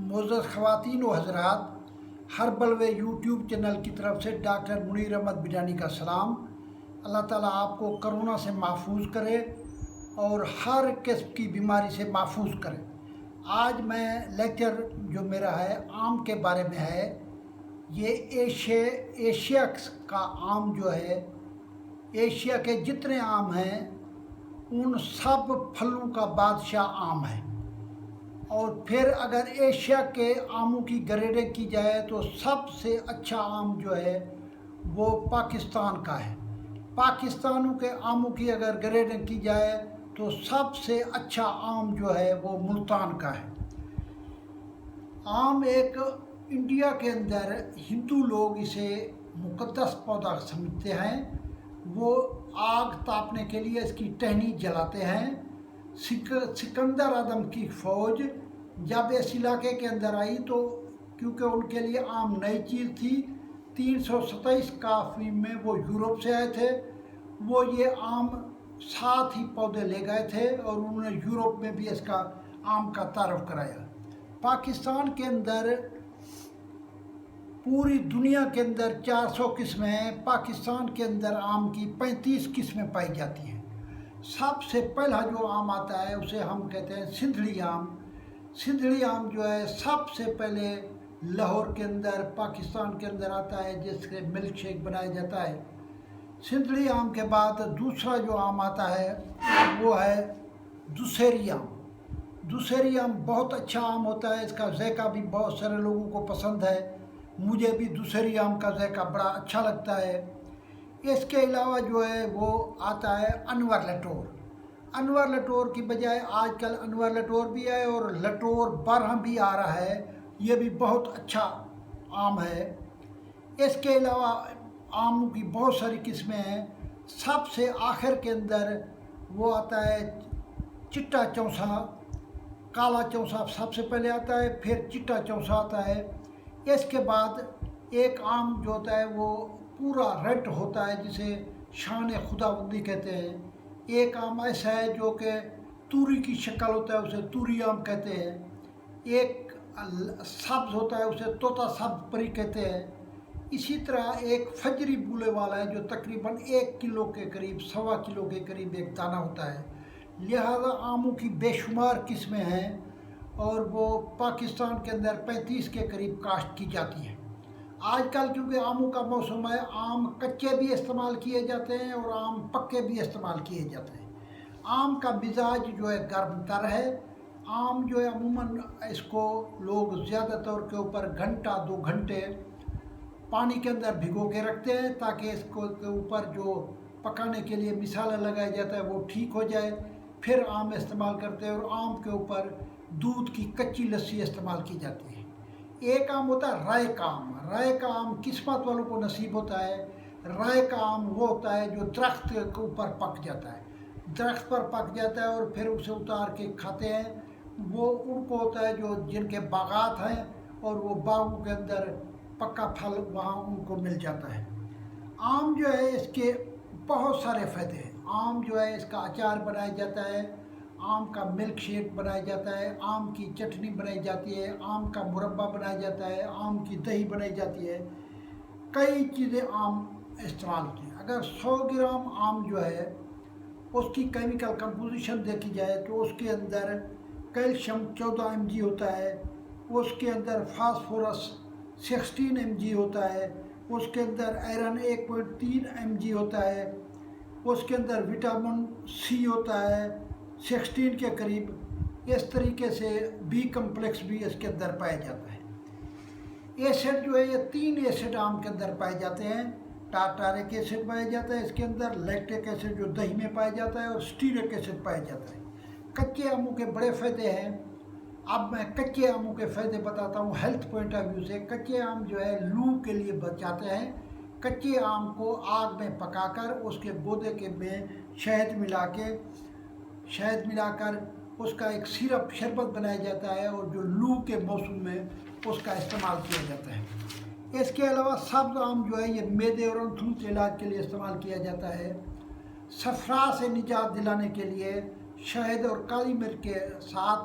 معزز خواتین و حضرات، ہربل وے یوٹیوب چینل کی طرف سے ڈاکٹر منیر احمد بڈانی کا سلام۔ اللہ تعالیٰ آپ کو کرونا سے محفوظ کرے اور ہر قسم کی بیماری سے محفوظ کرے۔ آج میں لیکچر جو میرا ہے آم کے بارے میں ہے۔ یہ ایشیا کا آم جو ہے، ایشیا کے جتنے آم ہیں ان سب پھلوں کا بادشاہ آم ہے۔ اور پھر اگر ایشیا کے آموں کی گریڈنگ کی جائے تو سب سے اچھا آم جو ہے وہ پاکستان کا ہے۔ پاکستانوں کے آموں کی اگر گریڈنگ کی جائے تو سب سے اچھا آم جو ہے وہ ملتان کا ہے۔ آم ایک انڈیا کے اندر ہندو لوگ اسے مقدس پودا سمجھتے ہیں۔ وہ آگ تاپنے کے لیے اس کی ٹہنی جلاتے ہیں۔ سکندر اعظم کی فوج جب اس علاقے کے اندر آئی تو کیونکہ ان کے لیے آم نئی چیز تھی، 327 کافی میں وہ یورپ سے آئے تھے۔ وہ یہ آم ساتھ ہی پودے لے گئے تھے اور انہوں نے یورپ میں بھی اس کا آم کا تعارف کرایا۔ پاکستان کے اندر پوری دنیا کے اندر 400 قسمیں ہیں۔ پاکستان کے اندر آم کی 35 قسمیں پائی جاتی ہیں۔ سب سے پہلا جو آم آتا ہے اسے ہم کہتے ہیں سندھڑی آم۔ سندھڑی آم جو ہے سب سے پہلے لاہور کے اندر پاکستان کے اندر آتا ہے، جس سے ملک شیک بنایا جاتا ہے۔ سندھڑی آم کے بعد دوسرا جو آم آتا ہے وہ ہے دسہری آم۔ دسہری آم بہت اچھا آم ہوتا ہے، اس کا ذائقہ بھی بہت سارے لوگوں کو پسند ہے۔ مجھے بھی دسہری آم کا ذائقہ بڑا اچھا لگتا ہے۔ اس کے علاوہ جو ہے وہ آتا ہے انور لٹور۔ انور لٹور کی بجائے آج کل انور لٹور بھی ہے اور لٹور بارہم بھی آ رہا ہے۔ یہ بھی بہت اچھا آم ہے۔ اس کے علاوہ آموں کی بہت ساری قسمیں ہیں۔ سب سے آخر کے اندر وہ آتا ہے چٹا چونسا۔ کالا چونسا سب سے پہلے آتا ہے، پھر چٹا چونسا آتا ہے۔ اس کے بعد ایک آم جو ہوتا ہے وہ پورا ریڈ ہوتا ہے، جسے شان خداوندی کہتے ہیں۔ ایک آم ایسا ہے جو کہ توری کی شکل ہوتا ہے، اسے توری آم کہتے ہیں۔ ایک سبز ہوتا ہے، اسے طوطا سبز پری کہتے ہیں۔ اسی طرح ایک فجری بولے والا ہے جو تقریباً 1 کلو کے قریب، 1.25 کلو کے قریب ایک دانہ ہوتا ہے۔ لہذا آموں کی بے شمار قسمیں ہیں اور وہ پاکستان کے اندر 35 کے قریب کاشت کی جاتی ہیں۔ آج کل کیونکہ آموں کا موسم ہے، آم کچے بھی استعمال کیے جاتے ہیں اور آم پکے بھی استعمال کیے جاتے ہیں۔ آم کا مزاج جو ہے گرم تر ہے۔ آم جو ہے عموماً اس کو لوگ زیادہ طور کے اوپر گھنٹہ 2 گھنٹے پانی کے اندر بھگو کے رکھتے ہیں تاکہ اس کو کے اوپر جو پکانے کے لیے مسالہ لگایا جاتا ہے وہ ٹھیک ہو جائے۔ پھر آم استعمال کرتے ہیں اور آم کے اوپر دودھ کی کچی لسی استعمال کی جاتی ہے۔ ایک آم ہوتا ہے رائے کا آم۔ رائے کا آم قسمت والوں کو نصیب ہوتا ہے۔ رائے کا آم وہ ہوتا ہے جو درخت کے اوپر پک جاتا ہے، درخت پر پک جاتا ہے اور پھر اسے اتار کے کھاتے ہیں۔ وہ ان کو ہوتا ہے جو جن کے باغات ہیں اور وہ باغوں کے اندر پکا پھل وہاں ان کو مل جاتا ہے۔ آم جو ہے اس کے بہت سارے فائدے ہیں۔ آم جو ہے اس کا اچار بنایا جاتا ہے، آم کا ملک شیک بنایا جاتا ہے، آم کی چٹنی بنائی جاتی ہے، آم کا مربہ بنایا جاتا ہے، آم کی دہی بنائی جاتی ہے۔ کئی چیزیں آم استعمال ہوتی ہیں۔ اگر 100 گرام آم جو ہے اس کی کیمیکل کمپوزیشن دیکھی جائے تو اس کے اندر کیلشیم 14 mg ہوتا ہے، اس کے اندر فاسفورس 16 mg ہوتا ہے، اس کے اندر آئرن 1.3 mg ہوتا ہے، اس کے اندر وٹامن سی ہوتا ہے 16 کے قریب۔ اس طریقے سے بی کمپلیکس بھی اس کے اندر پایا جاتا ہے۔ ایسڈ جو ہے یہ 3 ایسڈ آم کے اندر پائے جاتے ہیں۔ ٹارٹارک ایسڈ پایا جاتا ہے اس کے اندر، لیکٹک ایسڈ جو دہی میں پایا جاتا ہے، اور اسٹیرک ایسڈ پایا جاتا ہے۔ کچے آموں کے بڑے فائدے ہیں۔ اب میں کچے آموں کے فائدے بتاتا ہوں ہیلتھ پوائنٹ آف ویو سے۔ کچے آم جو ہے لو کے لیے بچاتے ہیں۔ کچے آم کو آگ میں پکا کر اس کے گودے کے میں شہد ملا کر اس کا ایک سیرپ شربت بنایا جاتا ہے اور جو لو کے موسم میں اس کا استعمال کیا جاتا ہے۔ اس کے علاوہ سبز آم جو ہے یہ معدے اور انتھرو کے علاج کے لیے استعمال کیا جاتا ہے۔ صفرا سے نجات دلانے کے لیے شہد اور کالی مرچ کے ساتھ